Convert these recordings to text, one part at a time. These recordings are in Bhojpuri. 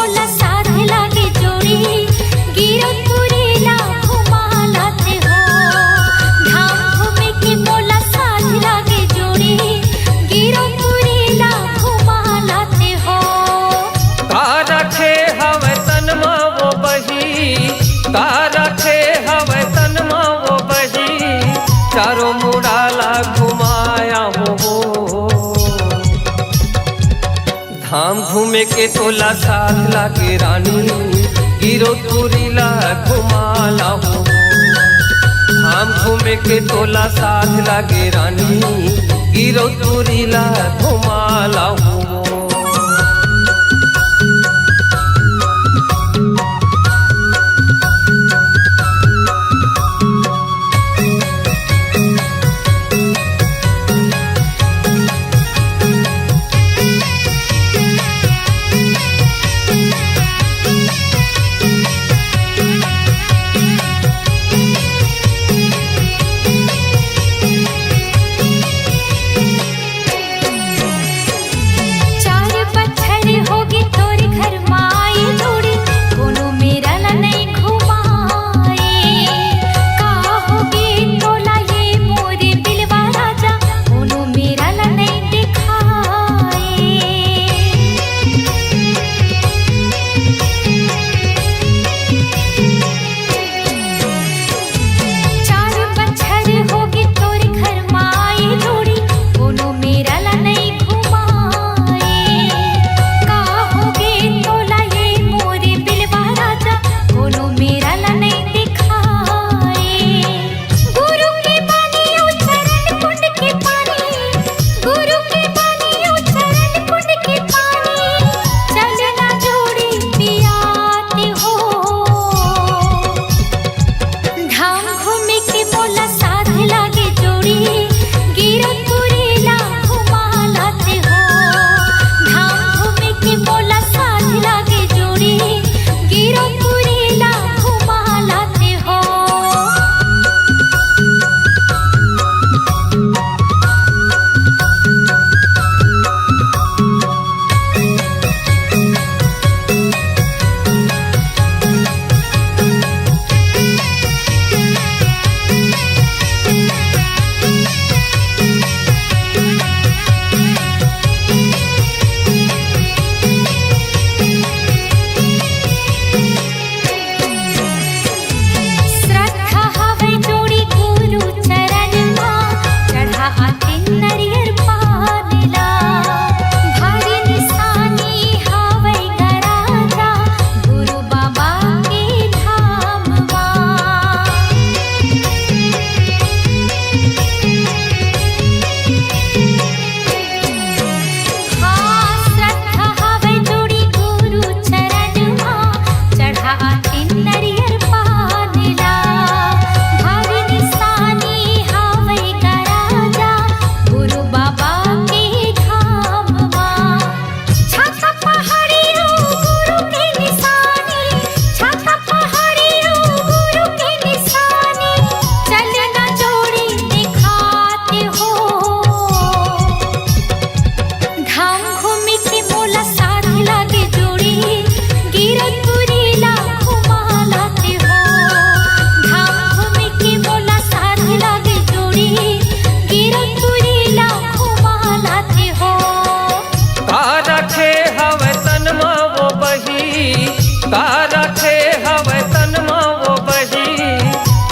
मोला साथ लागे जोड़ी गिरतपुरी ला घुमा लाते हो। धाम घूमे के मोला साथ लागे जोड़ी गिरतपुरी ला घुमा लाते हो। का रखे हवे तन मा वो बही, का रखे हवे तन मा वो बही, चारों मुड़ाला घुमाया हो। धाम घूमे के तोला साथ लागे रानी गिरतपुरी ला घुमाला हो। धाम घूमे के तोला साथ लागे रानी गिरतपुरी ला घुमाला हो।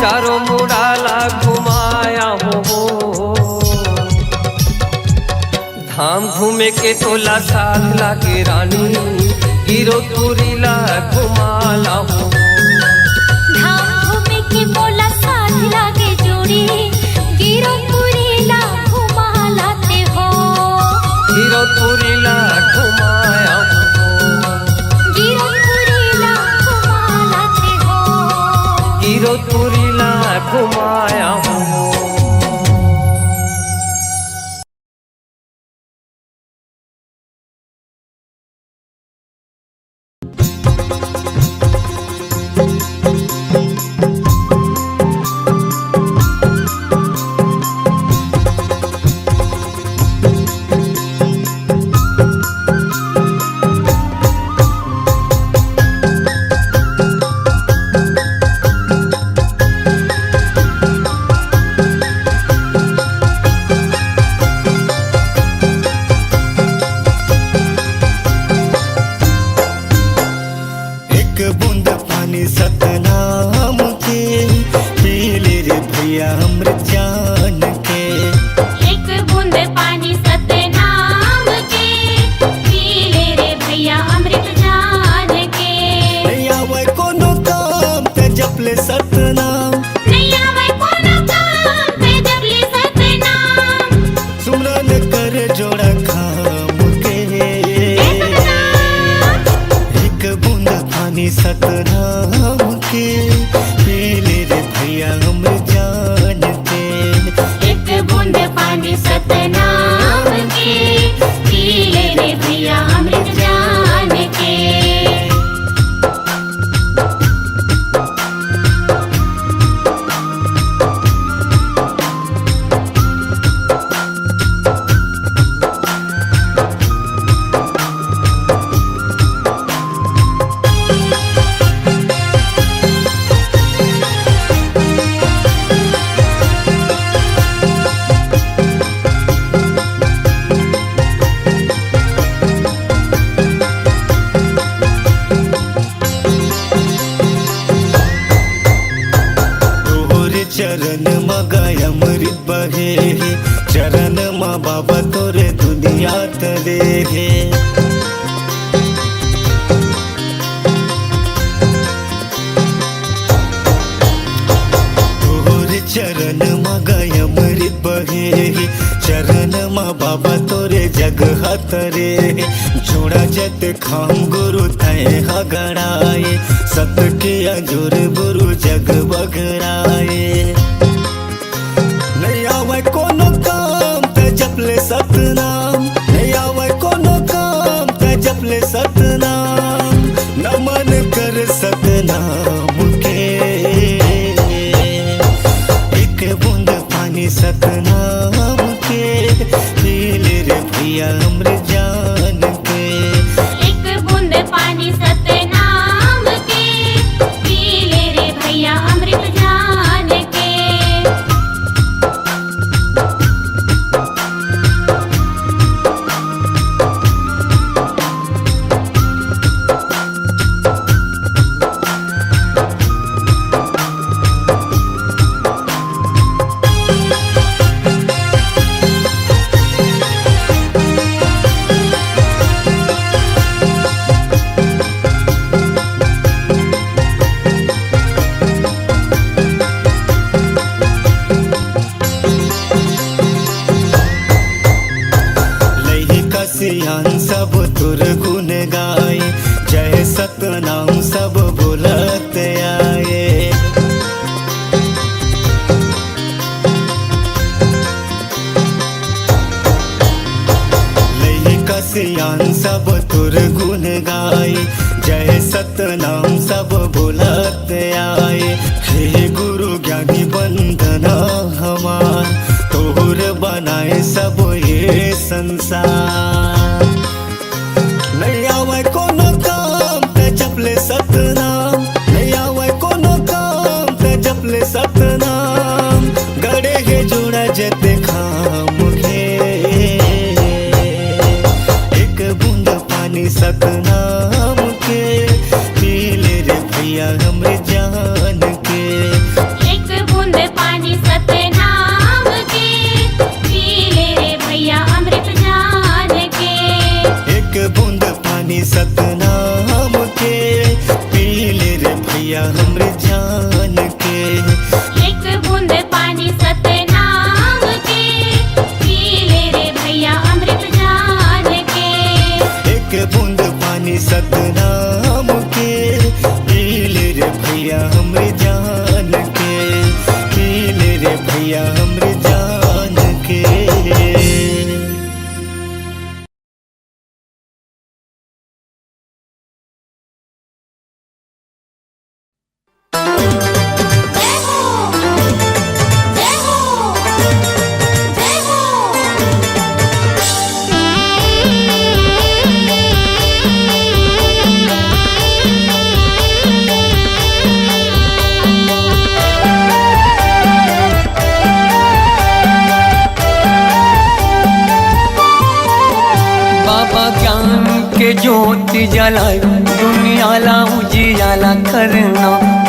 चारों मुड़ाला घुमाया हो। धाम घूमे के तोला साथ लागे रानी गिरतपुरी ला घुमाला हो। धाम घूमे के मोला साथ लागे जोड़ी गिरतपुरी ला घुमा लाते हो। गिरतपुरी ला घुमाया हो। गिरतपुरी ला घुमा लाते हो। गिरतपुरी ला घुमाया हो। पानी सतनाम के, पी ले रे भैया अमृत जान के। एक बूंद पानी सतनाम के, पी ले रे भैया अमृत जान के। चरण मगाय अमृत बहे, चरण मा बाबा तोरे दुनिया तरे हे। तोरे चरण मगाय अमृत बहे, चरण मा बाबा तोरे जग हतरे। जोड़ा जत खाम गुरु तय हगड़ाए, सत के अजोर गुरु जग बगड़ाए। नहीं आवे कोनो काम ते जपले सतनाम, नहीं आवे कोनो काम ते जपले सतनाम। नमन कर सतनाम के, एक बूंद पानी सतनाम के, पी ले रे भैया अमृत जान के। एक बूंद पानी सतनाम के, पी ले रे भैया अमृत जान के। सियान सब तुर गुण गाए, जय सतनाम सब बोलत आए। लइका सियान सब तुर गुण गाए, जय सतनाम सब बोलत आए। हे गुरु ज्ञानी बंदना हमार, तोहर बनाए सब ये संसार। नहीं आवे कोनो काम ते जपले सतनाम, नहीं आवे कोनो काम ते जपले सतनाम। गड़े हे जोड़ा जते खाम के, एक बूंद पानी सतनाम के, पी ले रे भैया अमृत जान के। एक बूंद पानी सतनाम के, पी ले रे भैया अमृत जान के। एक बूंद पानी सतनाम के, पी ले रे भैया अमृत जान के। एक बूंद पानी सतनाम के, पी ले रे भैया अमृत जान के। एक बूंद पानी सतनाम के, पी ले रे भैया अमृत जान के। पी ले रे भैया अमृत जान के। जय हो, जय हो, जय हो। बाबा ज्ञान के ज्योति जलाए, दुनिया ला उजियाला करना।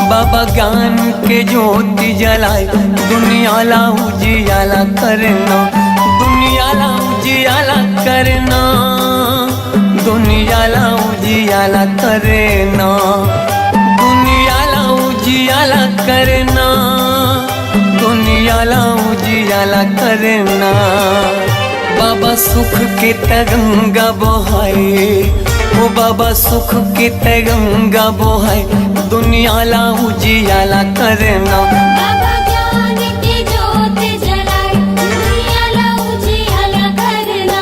बाबा ज्ञान के ज्योति जलाए, दुनिया ला उजियाला करना। दुनिया ला उजियाला करना, दुनिया ला उजियाला करना। दुनिया ला उजियाला करना, दुनिया ला उजियाला करना। बाबा सुख के तरंगा बहाए, हो बाबा सुख के गंगा बोहाय दुनियाला उजियाला करना। बाबा ज्ञान की ज्योत जलाए दुनियाला उजियाला करना।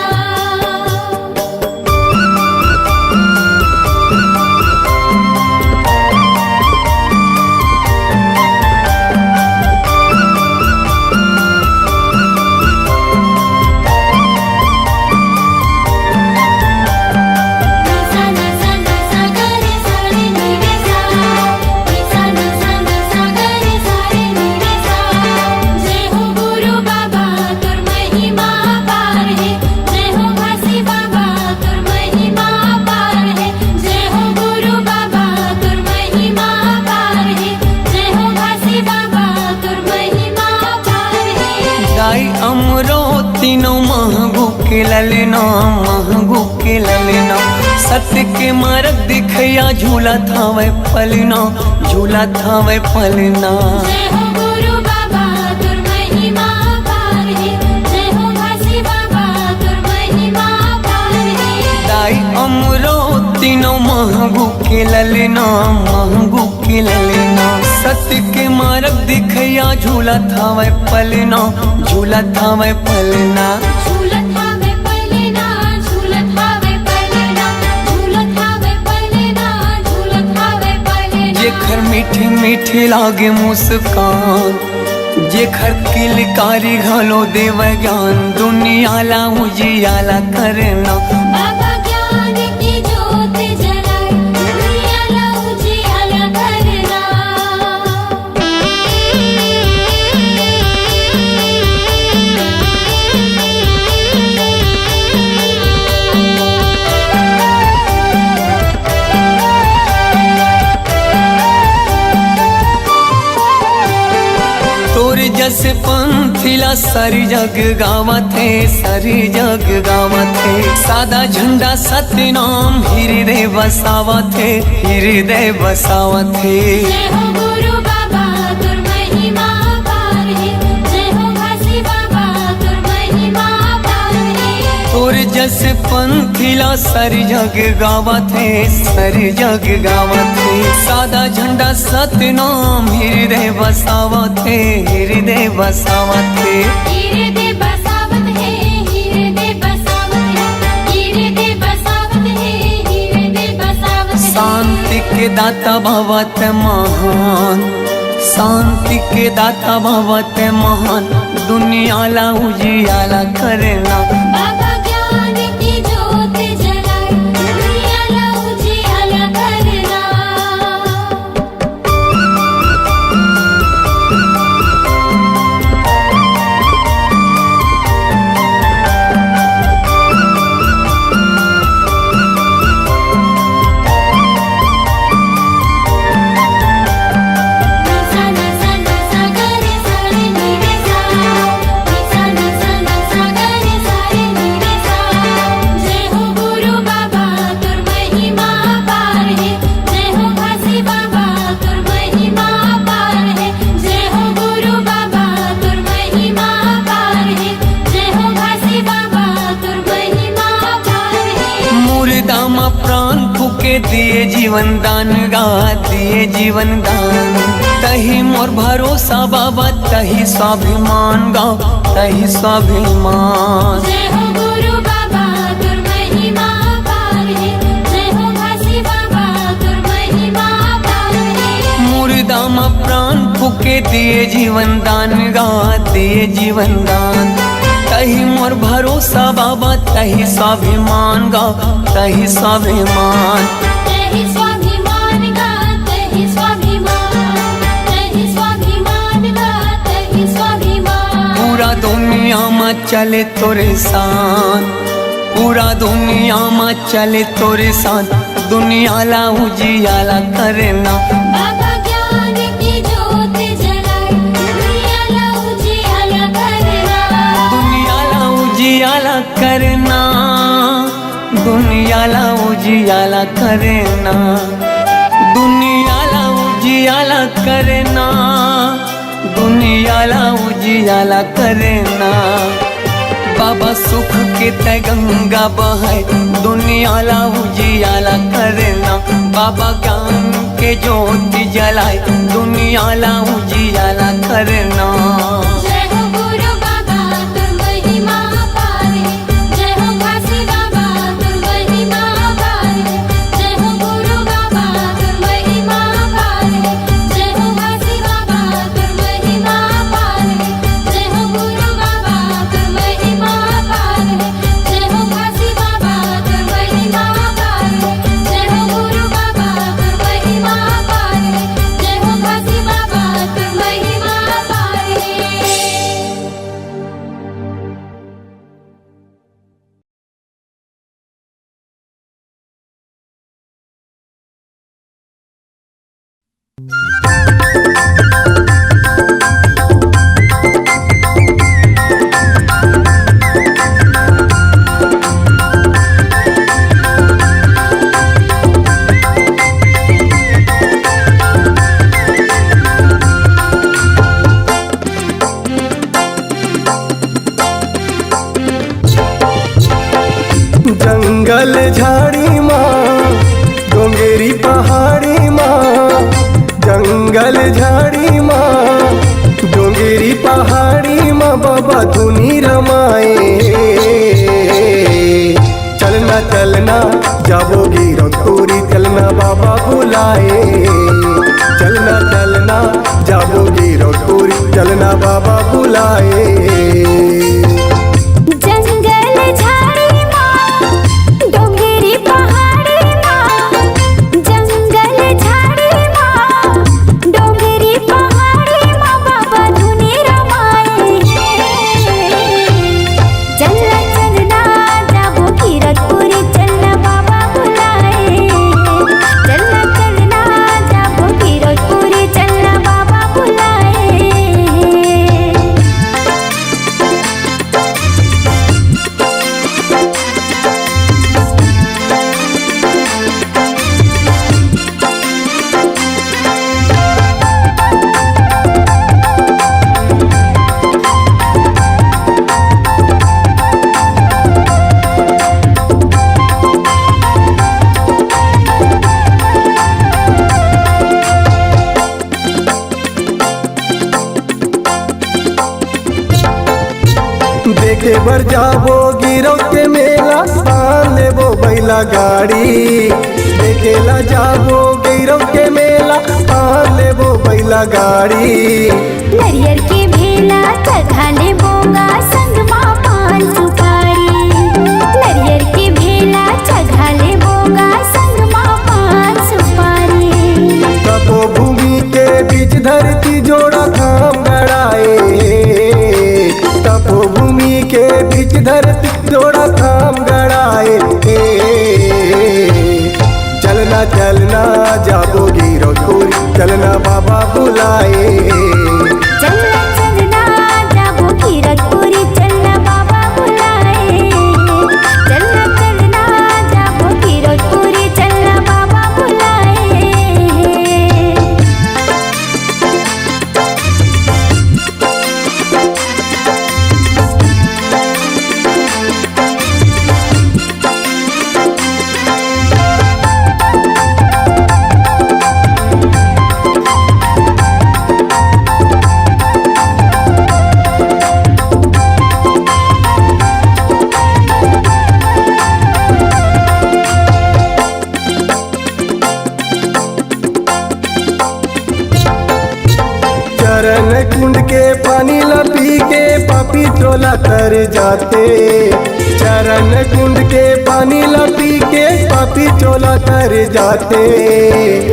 जय हो गुरु बाबा तुर महिमा पार है। जय हो घासी बाबा तुर महिमा पार है। जय हो गुरु बाबा तुर महिमा पार है। जय हो घासी बाबा तुर महिमा पार है। गाय अमरो तीनों महगू के ललना महगू के ललना। सत्य के मार्ग दिखया झूला थावे पलना झूला थावे पलना। जय हो गुरु बाबा तुर महिमा पार है। जय हो घासी बाबा तुर महिमा पार है। गाय अमरो तीनों महगू के ललना महगू के ललना। सत्य के मार्ग दिखया झूला थावे पलना झूला थावे पलना। झूलत हावे पलना झूलत हावे पलना झूलत हावे पलना झूलत हावे पलना। जेखर मीठी मीठी लागे मुस्कान जेखर किलकारी घलो देव ज्ञान दुनियाला उजियाला करना। बाबा ज्ञान की ज्योत जलाए दुनियाला उजियाला करना। तोर जस पंथिला सारी जग गावत है सारी जग गावत है। सादा झंडा सत्य नाम हृदय बसावत है हृदय बसावत है। जय हो गुरु बाबा तुर महिमा पार है। जय हो घासी बाबा तुर महिमा पार है। तोर जस पंथिला सारी जग गावत है सारी जग गावत है। सादा झंडा सत्य नाम हृदय बसावत है हृदय बसावत है। हृदय बसावत है हृदय बसावत है हृदय बसावत है हृदय बसावत है। शांति के दाता भवत महान शांति के दाता भवत महान दुनियाला उजियाला करना। बाबा ज्ञान की ज्योत जलाए दुनियाला उजियाला करना। जय हो गुरु बाबा तुर महिमा पार है। जय हो घासी बाबा तुर महिमा पार है। जय हो गुरु बाबा तुर महिमा पार है। जय हो घासी बाबा तुर महिमा पार है। मुर्दा में प्राण फूके दिए जीवन दान गा दिए जीवन दान। तही मोर भरोसा बाबा तही स्वाभिमान गा तही स्वाभिमान। जय हो गुरु बाबा तुर महिमा पार है। जय हो घासी बाबा तुर महिमा पार है। मुर्दा में प्राण फूके दिए जीवन दान गा दिए जीवन दान। तही मोर भरोसा बाबा तही स्वाभिमान गा तही स्वाभिमान। तहि स्वाभिमान गा तहि स्वाभिमान तहि स्वाभिमान गा तहि स्वाभिमान। पूरा दुनिया में चले तोरे साथ पूरा दुनिया में चले तोरे साथ दुनियाला उजियाला करना। बाबा ज्ञान की ज्योत जलाए दुनियाला उजियाला करना। दुनियाला उजियाला करना दुनियाला उजियाला करना दुनियाला उजियाला करना दुनियाला उजियाला करना बाबा सुख के तय गंगा बहाय दुनिया ला उजियाला करना। बाबा ज्ञान के ज्योति जलाए दुनिया ला उजियाला करना। जय हो गुरु बाबा तुम महिमा पारे, जय हो काशी बाबा तुम महिमा पारे, जय हो गुरु बाबा तुम महिमा पारे, जय हो काशी बाबा तुम महिमा पारे, जय हो गुरु बाबा तुम महिमा पारे, जय हो काशी बाबा तुम महिमा पारे, जय हो गुरु बाबा तुम महिमा पारे, जय हो काशी बाबा तुम महिमा पारे। जंगल झाड़ी माँ डोंगेरी पहाड़ी माँ, जंगल झाड़ी माँ डोंगेरी पहाड़ी माँ बाबा धुनी रमाए। चलना चलना जाबोगी रतोरी चलना बाबा बुलाए। चलना चलना जाबोगी रतोरी चलना बाबा बुलाए। जंगल झाड़ी माँ डोंगेरी पहाड़ी माँ, जंगल झाड़ी माँ डोंगेरी पहाड़ी माँ बाबा धुनी रमाए। चलना चलना जाबो कीरतपुरी चलना बाबा बुलाए। चलना चलना जाबो कीरतपुरी चलना बाबा बुलाए। देखे बर जाबो गिरौ के मेला पान लेबो बैला गाड़ी। देखेला जाबो गिरौ के मेला पान लेबो बैला गाड़ी। नरियर के भेला चढ़ा ले बोगा संग माँ पान सुपारी। नरियर के भेला चढ़ा ले बोगा संग माँ पान सुपारी। तपोभूमि के बीच धरती जोड़ा धाम गड़ाए। तपोभूमि के बीच धरती जोड़ा धाम गड़ाए। चलना चलना जाबोगी रतोरी चलना बाबा बुलाए। चलना चलना जाबो कीरतपुरी चलना बाबा बुलाए। चलना चलना जाबो कीरतपुरी चलना बाबा बुलाए। चरण कुंड के पानी ला पी के पापी टोला तर जाते। चरण कुंड के पानी ला पी के पापी टोला तर जाते।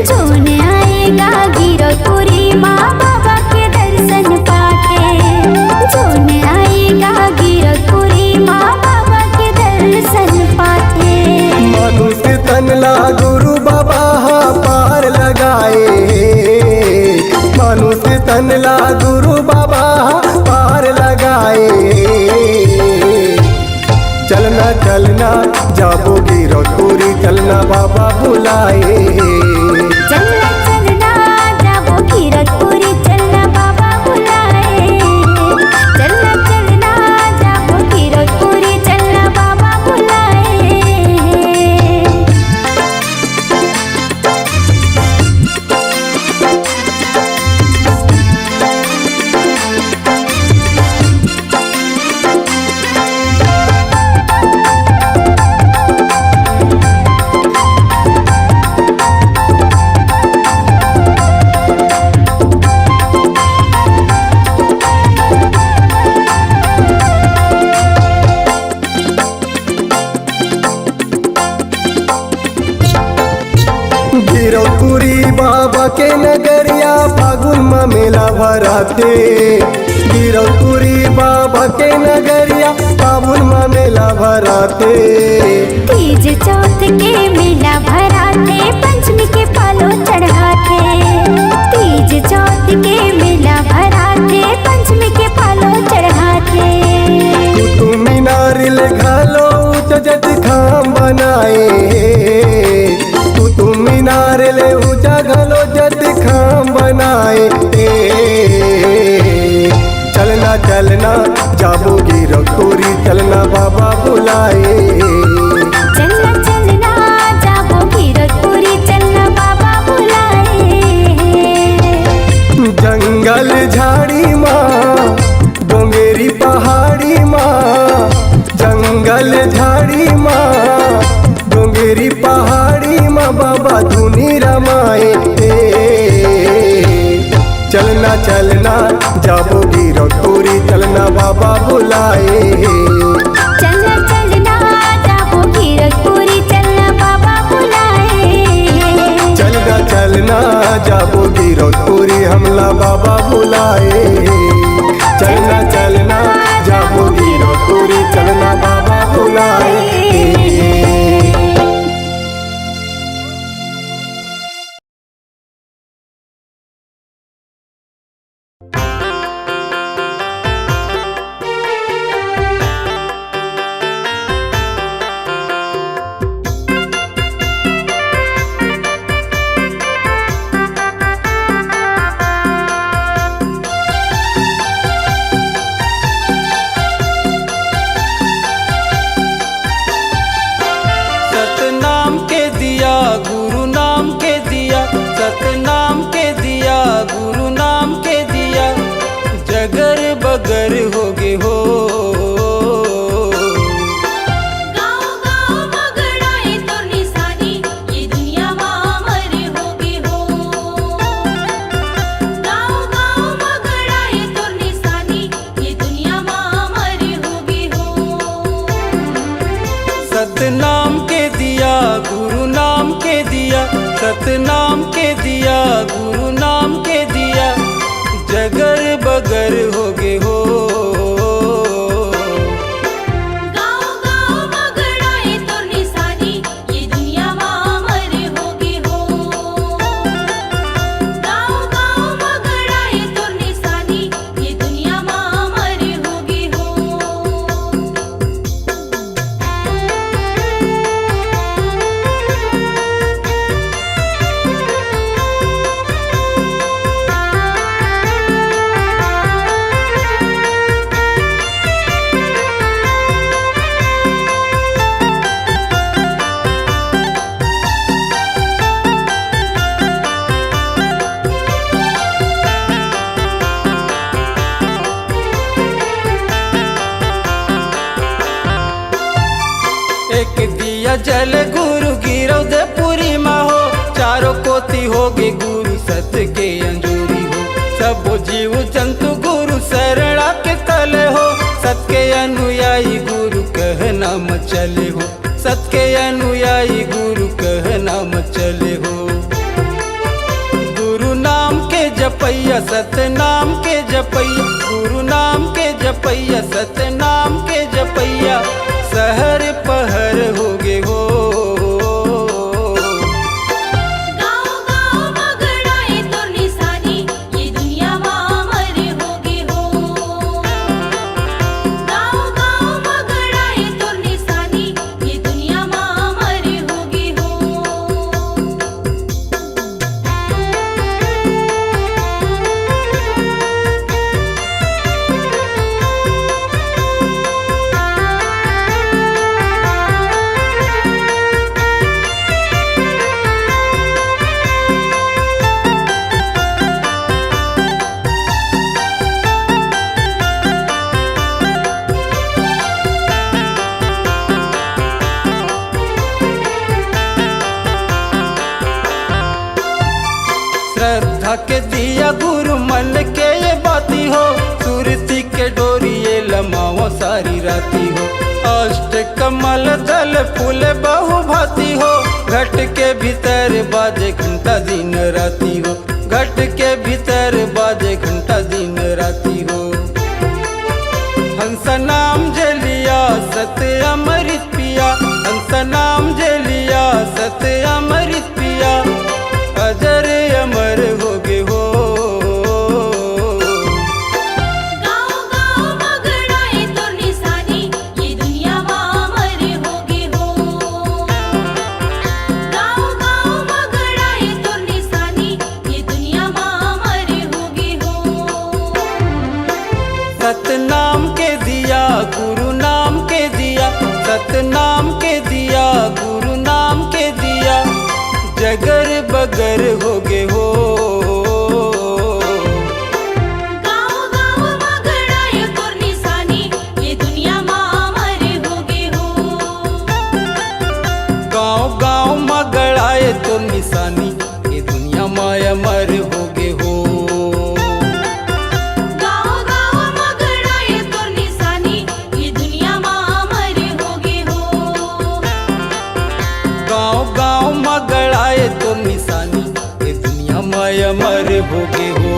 जोन आएगा कीरतपुरी माँ बाबा के दर्शन पाके। जोन आएगा कीरतपुरी माँ बाबा के दर्शन पाके। मनुष्य तन ला गुरु बाबा पार लगाए। मनुष्य तन ला गुरु बाबा पार लगाए। चलना चलना जाबोगी रतोरी चलना बाबा बुलाए। चलना चलना जाबो कीरतपुरी चलना बाबा बुलाए। चलना चलना जाबो कीरतपुरी गिरौपुरी बाबा के नगरिया फागुन में मेला भराते। गिरौपुरी बाबा के नगरिया फागुन में मेला भराते। तीज चौथ के मेला भराते, पंचमी के पालो चढ़ाते। तीज चौथ के मेला भराते, पंचमी के पालो चढ़ाते। कुतुब मीनार ले घालो जट खाम बनाए। कुतुब मीनार ले ऊंचा घालो जट खाम बनाए। चलना चलना जाबो गिरौपुरी, चलना बाबा बुलाए। चलना चलना जाबो गिरौपुरी, चलना बाबा बुलाए। जंगल झाड़ी माँ डोंगेरी पहाड़ी माँ, जंगल झाड़ी माँ डोंगेरी पहाड़ी माँ बाबा धुनी रमाए। चलना चलना जाबो गिरौपुरी, चलना बाबा बुलाए। चलना चलना जाबो गिरौपुरी, चलना बाबा बुलाए। चलना चलना जाबो गिरौपुरी, हमला बाबा बुलाए। चलना चलना जाबो गिरौपुरी, चलना बाबा बुलाए। सतनाम के दिया गुरु नाम के दिया, सतनाम के दिया गुरु नाम के दिया, जगर बगर होगे हो। गाँव गाँव मगड़ाए तो निशानी, ये दुनिया मामर होगी हो। गाँव गाँव मगड़ाए तो निशानी, ये दुनिया मामर होगी हो। सतनाम के दिया गुरु नाम के दिया, सतनाम के दिया गुरु नाम के दिया, जगर बगर होगे हो। गाँव गाँव मगड़ाए तो निशानी, ये दुनिया मामर होगी हो। गाँव गाँव मगड़ाए तो निशानी, ये दुनिया मामर होगी हो। एक दिया जल गुरु गिरौदपुरी माँ हो, चारों कोटि होगे गुरु सत के अंजूरी हो। सब जीव जंतु गुरु शरणा के तले हो, सत के अनुयायी गुरु कहना चले हो। सत के अनुयायी गुरु कहना चले हो। गुरु नाम के जपैया सतनाम के जपैया, गुरु नाम के जपैया सतनाम के जपैया, सहर पहर होगे हो। गाँव गाँव मगड़ाए तो निशानी, ये दुनिया मामर होगी हो। गाँव गाँव मगड़ाए तो निशानी, ये दुनिया मामर होगी हो। श्रद्धा के दिया गुरु मन के ये बाती हो, सुरती के डोरी ये लमाओ सारी राती हो। अष्ट कमल दल फूल बहु भाती हो, घट के भीतर बाजे घंटा दिन राती हो, घट के भीतर बाजे घंटा दिन राती हो। हंस नाम जलिया सत्य अमृत पिया, हंस नाम जलिया सत्य अमृत पिया, अजर अमर होगे हो। गाँव गाँव मगड़ाए तोर निशानी, ये दुनिया मामर होगे हो। गाँव गाँव मगड़ाए तोर निशानी, ये दुनिया मामर होगे हो। सतनाम के दिया गुरु नाम के दिया, सतनाम के दिया गुरु नाम के दिया, जगर बगर होगे हो। गाँव गाँव मगड़ाए तोर निशानी, ये दुनिया मामर होगे हो। गाँव गाँव मगड़ाए तो निशानी, ये दुनिया माया मर होगे हो। गाँव गाँव मगड़ाए तोर निशानी, ये दुनिया मामर होगे हो। गाँव गाँव मगड़ाए तो निशानी, ये दुनिया माया मर होगे हो।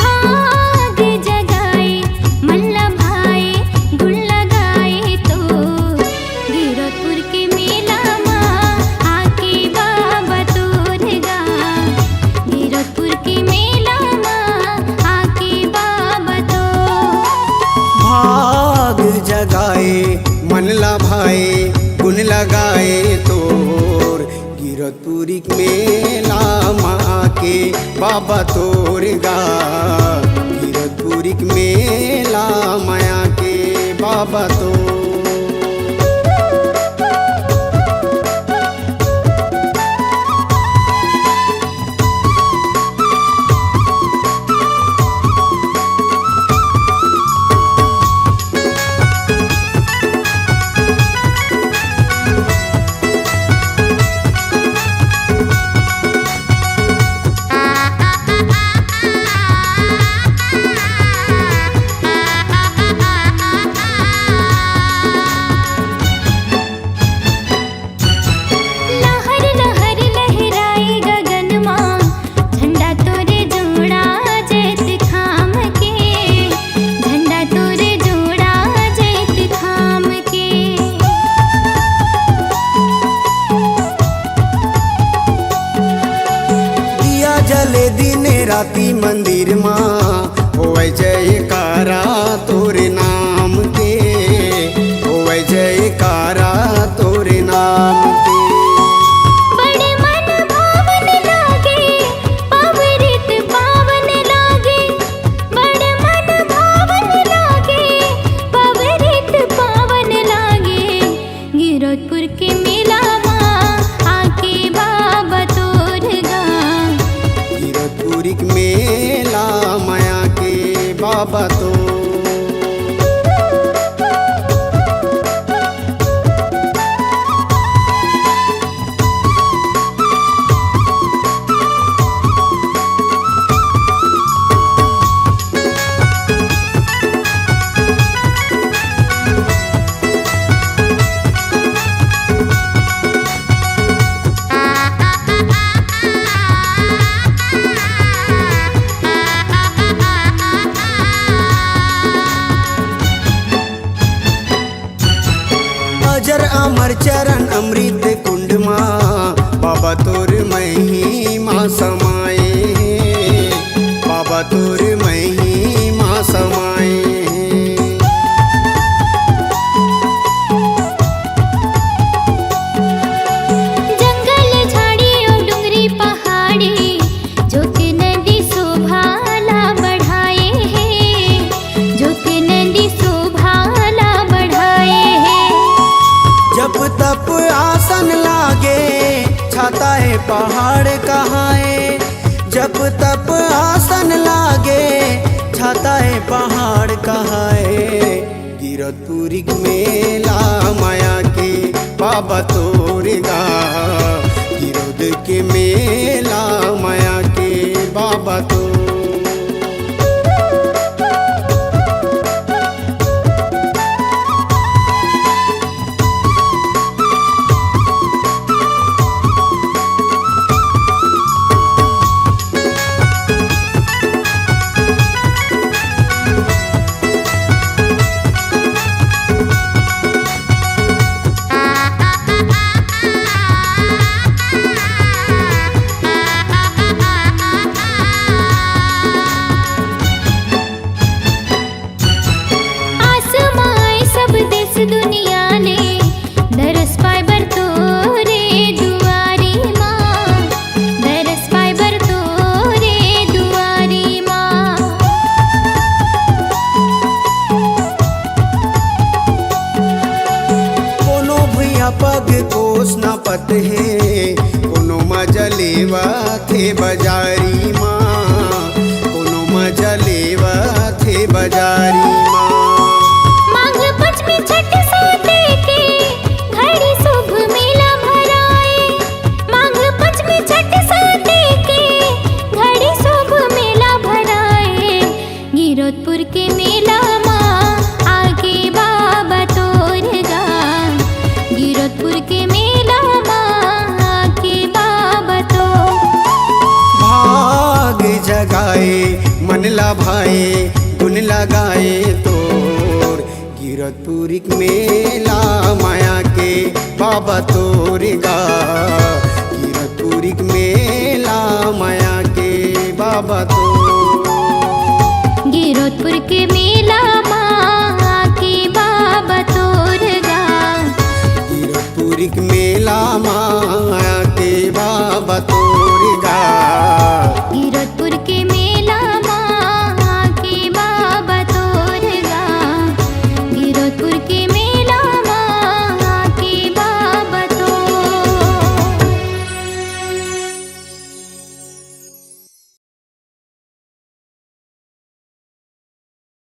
भाग जगाए मन लभाए गुण लगाए तो, गिरपुर के मेला माँ आके बाबा तोर गा। गिरपुर के मेला माँ आके बाबा तो। भाग जगाए मन लभाए गुण लगाए तोर, गिरतपुरी मेला माँ के बाबा तोर गा। गिरतपुरी मेला माया के बाबा तो। लहर लहर लहराए गगन माँ, झंडा तोरे जोड़ा जैत खाम के। झंडा तोरे जोड़ा जैत खाम के। दिया जले दिन राती मंदिर माँ, होवे जयकारा तोरे नाम के। होवे जयकारा तोरे नाम के। बड़े मन भावन लागे पवित्र पावन लागे। बड़े मन भावन लागे पवित्र पावन लागे। गिरौदपुर के मेला माँ आके बाबा तोर गा। गिरतपुरी मेला माया के बाबा तो। अजर अमर चरण अमृत कुंड माँ, बाबा तोर महिमा समाए। बाबा तोर महिमा समाए। जंगल झाड़ी और डूंगरी पहाड़ी, जो के नदी शोभाला बढ़ाए हैं। जो के नदी शोभाला पहाड़ कहाए, जप तप आसन लागे, छाता है पहाड़ कहाए। गिरतपुरी मेला माया के बाबा तोरेगा, गिरोद के मेला माया के बाबा तो। आसमाए सब देश दुनिया ने दरस पाए बर तोरे दुआरी माँ, दरस पाए बर तोरे दुआरी माँ। कोनो भैया पग कोस न पत है, कोनो मजलेवा थे बजारी माँ, कोनो मजलेवा थे बजारी माँ। माघ पंचमी छठ साते के घड़ी शुभ मेला भराए, माघ पंचमी छठ साते के घड़ी शुभ मेला भराए। गिरौदपुर के मेला माँ आगे बाबा तोरेगा, गिरौदपुर के मेला माँ आगे बाबा तो। भाग जगाए मन लाभाए, गुण लगाए तोर, गिरतपुरी मेला माया के बाबा तोरेगा, गिरतपुरी मेला माया के बाबा तो। गिरौदपुर के मेला माँ के बाबा तोरेगा, गिरतपुरी मेला माया